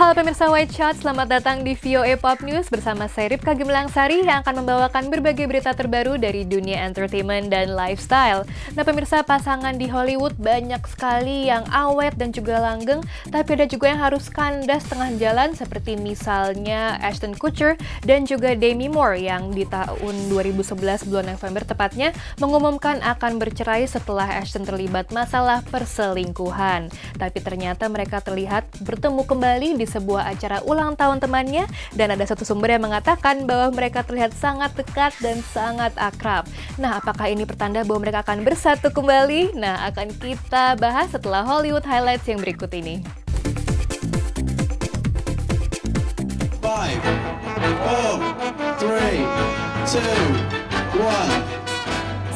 Halo pemirsa White Shot, selamat datang di VOA Pop News bersama saya Ripka Gemilangsari yang akan membawakan berbagai berita terbaru dari dunia entertainment dan lifestyle. Nah pemirsa, pasangan di Hollywood banyak sekali yang awet dan juga langgeng, tapi ada juga yang harus kandas tengah jalan seperti misalnya Ashton Kutcher dan juga Demi Moore yang di tahun 2011 bulan November tepatnya mengumumkan akan bercerai setelah Ashton terlibat masalah perselingkuhan. Tapi ternyata mereka terlihat bertemu kembali di sebuah acara ulang tahun temannya dan ada satu sumber yang mengatakan bahwa mereka terlihat sangat dekat dan sangat akrab. Nah, apakah ini pertanda bahwa mereka akan bersatu kembali? Nah, akan kita bahas setelah Hollywood Highlights yang berikut ini. 5, 4, 3, 2,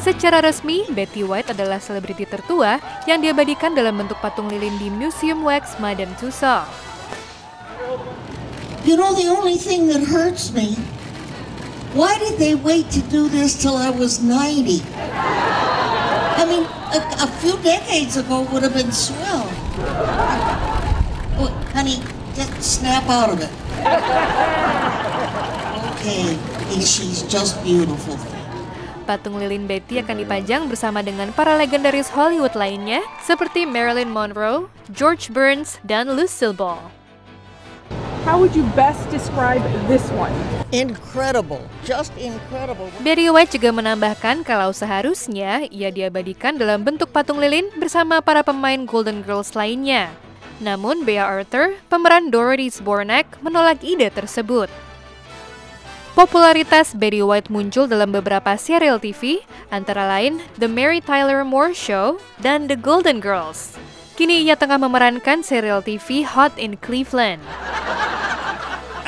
1. Secara resmi, Betty White adalah selebriti tertua yang diabadikan dalam bentuk patung lilin di Museum Wax Madame Tussauds. You know, the only thing that hurts me, why did they wait to do this till I was 90? I mean, a few decades ago would have been swell. Oh, honey, just snap out of it. Okay, she's just beautiful. Patung lilin Betty akan dipajang bersama dengan para legendaris Hollywood lainnya seperti Marilyn Monroe, George Burns, dan Lucille Ball. How would you best describe this one? Incredible, just incredible. Betty White juga menambahkan kalau seharusnya ia diabadikan dalam bentuk patung lilin bersama para pemain Golden Girls lainnya. Namun Bea Arthur, pemeran Dorothy Zbornak, menolak ide tersebut. Popularitas Betty White muncul dalam beberapa serial TV, antara lain The Mary Tyler Moore Show dan The Golden Girls. Kini ia tengah memerankan serial TV Hot in Cleveland.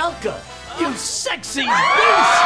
Elka, you sexy beast!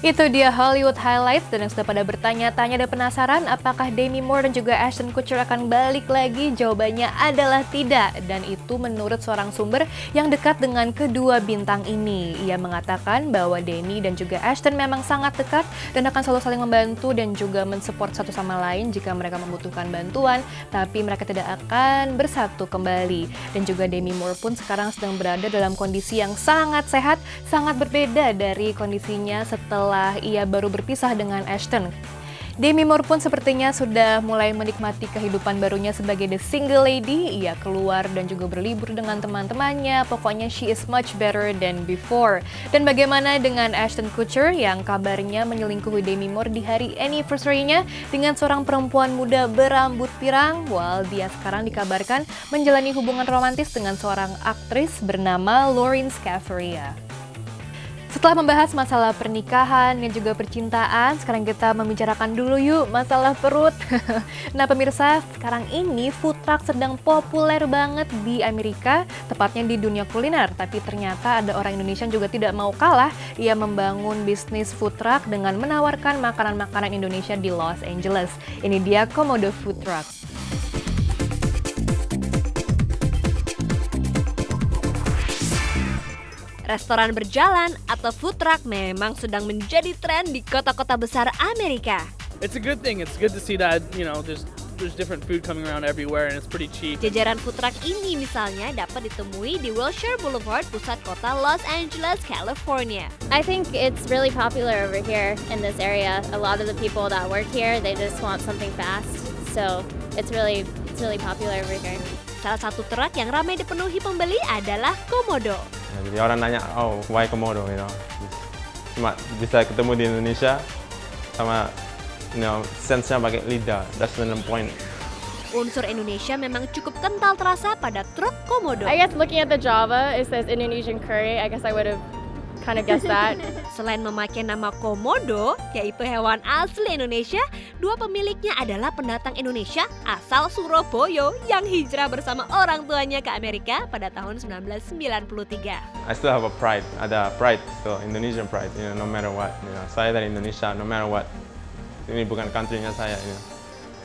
Itu dia Hollywood Highlights, dan yang sudah pada bertanya-tanya dan penasaran apakah Demi Moore dan juga Ashton Kutcher akan balik lagi? Jawabannya adalah tidak, dan itu menurut seorang sumber yang dekat dengan kedua bintang ini. Ia mengatakan bahwa Demi dan juga Ashton memang sangat dekat dan akan selalu saling membantu dan juga mensupport satu sama lain jika mereka membutuhkan bantuan, tapi mereka tidak akan bersatu kembali. Dan juga Demi Moore pun sekarang sedang berada dalam kondisi yang sangat sehat, sangat berbeda dari kondisinya setelah ia baru berpisah dengan Ashton. Demi Moore pun sepertinya sudah mulai menikmati kehidupan barunya sebagai the single lady. Ia keluar dan juga berlibur dengan teman-temannya. Pokoknya she is much better than before. Dan bagaimana dengan Ashton Kutcher yang kabarnya menyelingkuhi Demi Moore di hari anniversary-nya dengan seorang perempuan muda berambut pirang? Well, dia sekarang dikabarkan menjalani hubungan romantis dengan seorang aktris bernama Lauren Scafaria. Setelah membahas masalah pernikahan dan juga percintaan, sekarang kita membicarakan dulu yuk masalah perut. Nah pemirsa, sekarang ini food truck sedang populer banget di Amerika, tepatnya di dunia kuliner. Tapi ternyata ada orang Indonesia juga tidak mau kalah, ia membangun bisnis food truck dengan menawarkan makanan-makanan Indonesia di Los Angeles. Ini dia Komodo Food Truck. Restoran berjalan atau food truck memang sedang menjadi tren di kota-kota besar Amerika. It's a good thing. It's good to see that, you know, there's different food coming around everywhere and it's pretty cheap. Jajaran food truck ini misalnya dapat ditemui di Wilshire Boulevard, pusat kota Los Angeles, California. I think it's really popular over here in this area. A lot of the people that work here, they just want something fast. So it's really popular over here. Salah satu truk yang ramai dipenuhi pembeli adalah Komodo. Jadi orang nanya, oh why Komodo, you know. Cuma bisa ketemu di Indonesia sama, you know, sense-nya pakai lidah, that's the point. Unsur Indonesia memang cukup kental terasa pada truk Komodo. I guess looking at the Java, it says Indonesian curry. I guess I would have kind of guessed that. Selain memakai nama Komodo, yaitu hewan asli Indonesia, dua pemiliknya adalah pendatang Indonesia asal Surabaya yang hijrah bersama orang tuanya ke Amerika pada tahun 1993. I still have a pride, ada pride, so Indonesian pride, you know, no matter what. You know, saya dari Indonesia, no matter what. Ini bukan country-nya saya, you know.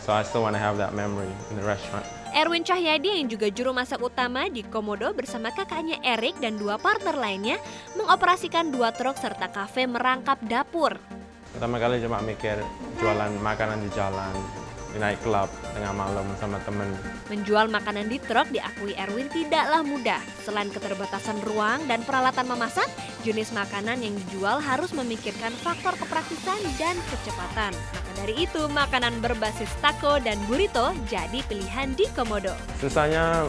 So I still want to have that memory in the restaurant. Erwin Cahyadi yang juga juru masak utama di Komodo bersama kakaknya Erik dan dua partner lainnya mengoperasikan dua truk serta kafe merangkap dapur. Pertama kali cuma mikir jualan makanan di jalan, di night club tengah malam sama temen. Menjual makanan di truk diakui Erwin tidaklah mudah. Selain keterbatasan ruang dan peralatan memasak, jenis makanan yang dijual harus memikirkan faktor kepraktisan dan kecepatan. Maka dari itu, makanan berbasis taco dan burrito jadi pilihan di Komodo. Susahnya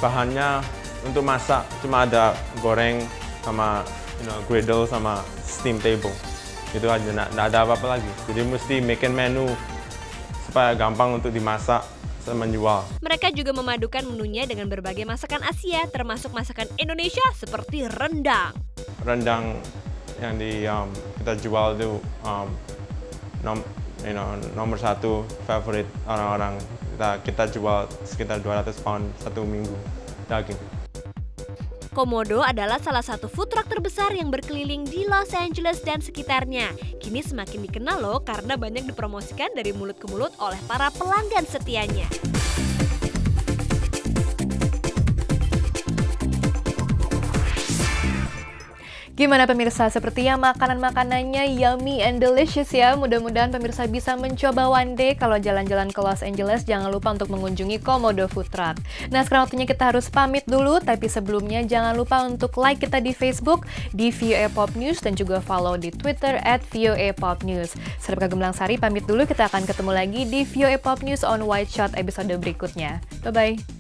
bahannya untuk masak cuma ada goreng sama griddle sama steam table. Itu aja, nggak ada apa-apa lagi. Jadi mesti bikin menu supaya gampang untuk dimasak dan menjual. Mereka juga memadukan menunya dengan berbagai masakan Asia, termasuk masakan Indonesia seperti rendang. Rendang yang kita jual itu nomor satu favorit orang-orang. Kita jual sekitar 200 pound satu minggu daging. Komodo adalah salah satu food truck terbesar yang berkeliling di Los Angeles dan sekitarnya. Kini semakin dikenal loh karena banyak dipromosikan dari mulut ke mulut oleh para pelanggan setianya. Gimana pemirsa, sepertinya makanan-makanannya yummy and delicious ya. Mudah-mudahan pemirsa bisa mencoba one day. Kalau jalan-jalan ke Los Angeles, jangan lupa untuk mengunjungi Komodo Food Truck. Nah, sekarang waktunya kita harus pamit dulu. Tapi sebelumnya jangan lupa untuk like kita di Facebook, di VOA Pop News, dan juga follow di Twitter @VOA Pop News. Saya Rebecca Gemlangsari pamit dulu. Kita akan ketemu lagi di VOA Pop News on White Shot episode berikutnya. Bye-bye.